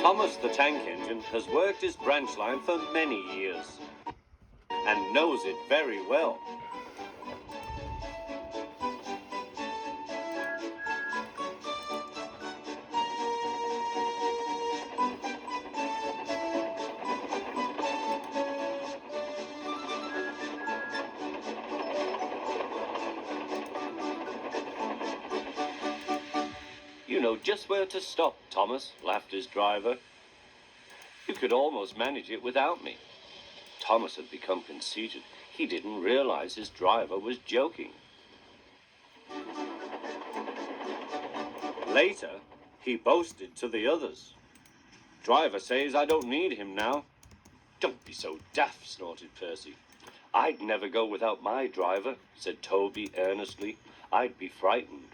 Thomas the tank engine has worked his branch line for many years and knows it very well. You know just where to stop, Thomas, laughed his driver. You could almost manage it without me. Thomas had become conceited. He didn't realize his driver was joking. Later, he boasted to the others. Driver says I don't need him now. Don't be so daft, snorted Percy. I'd never go without my driver, said Toby earnestly. I'd be frightened.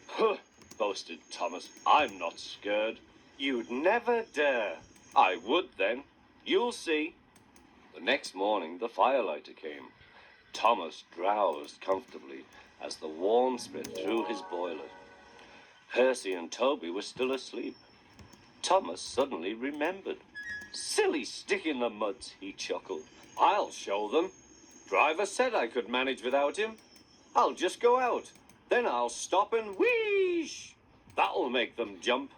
Huh, boasted Thomas. I'm not scared. You'd never dare. I would then. You'll see. The next morning, the firelighter came. Thomas drowsed comfortably as the warmth spread through his boiler. Percy and Toby were still asleep. Thomas suddenly remembered. Silly stick in the mud, he chuckled. I'll show them. Driver said I could manage without him. I'll just go out. Then I'll stop and wheesh. That'll make them jump.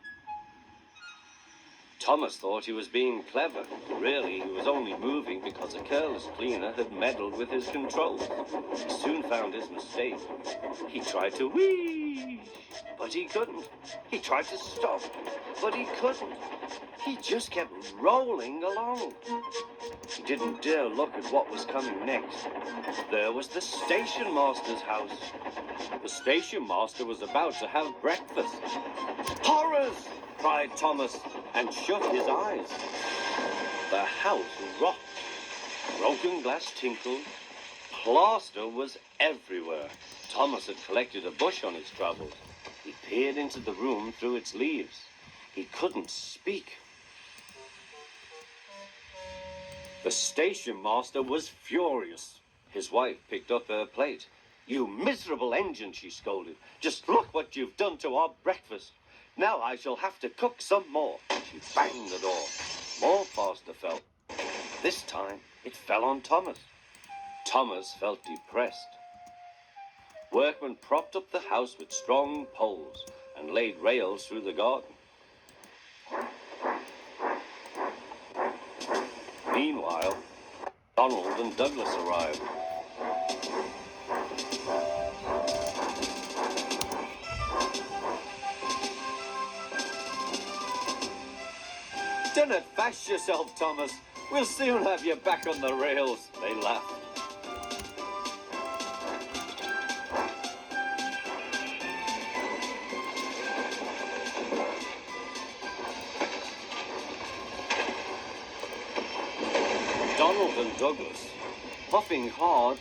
Thomas thought he was being clever. Really, he was only moving because a careless cleaner had meddled with his controls. He soon found his mistake. He tried to whee, but he couldn't. He tried to stop, but he couldn't. He just kept rolling along. He didn't dare look at what was coming next. There was the station master's house. The station master was about to have breakfast. Horrors! Cried Thomas, and shut his eyes. The house rocked. Broken glass tinkled. Plaster was everywhere. Thomas had collected a bush on his travels. He peered into the room through its leaves. He couldn't speak. The station master was furious. His wife picked up her plate. You miserable engine, she scolded. Just look what you've done to our breakfast. Now I shall have to cook some more. She banged the door. More plaster fell. This time, it fell on Thomas. Thomas felt depressed. Workmen propped up the house with strong poles and laid rails through the garden. Meanwhile, Donald and Douglas arrived. Don't bash yourself, Thomas. We'll soon have you back on the rails, they laughed. Donald and Douglas, puffing hard,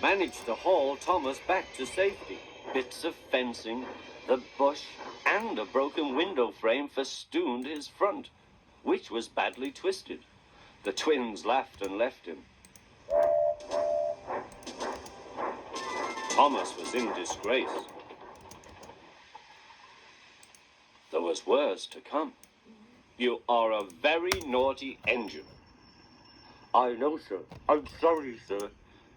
managed to haul Thomas back to safety. Bits of fencing, the bush, and a broken window frame festooned his front, which was badly twisted. The twins laughed and left him. Thomas was in disgrace. There was worse to come. You are a very naughty engine. I know, sir. I'm sorry, sir.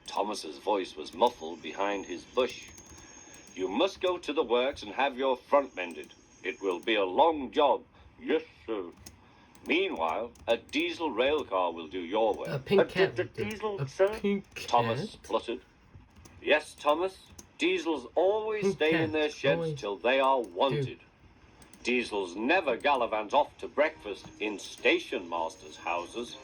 Thomas's voice was muffled behind his bush. You must go to the works and have your front mended. It will be a long job. Yes, sir. Meanwhile, a diesel rail car will do your work. A pink cat. A diesel, sir? Thomas spluttered. Yes, Thomas. Diesels always stay in their sheds till they are wanted. Diesels never gallivant off to breakfast in station masters' houses.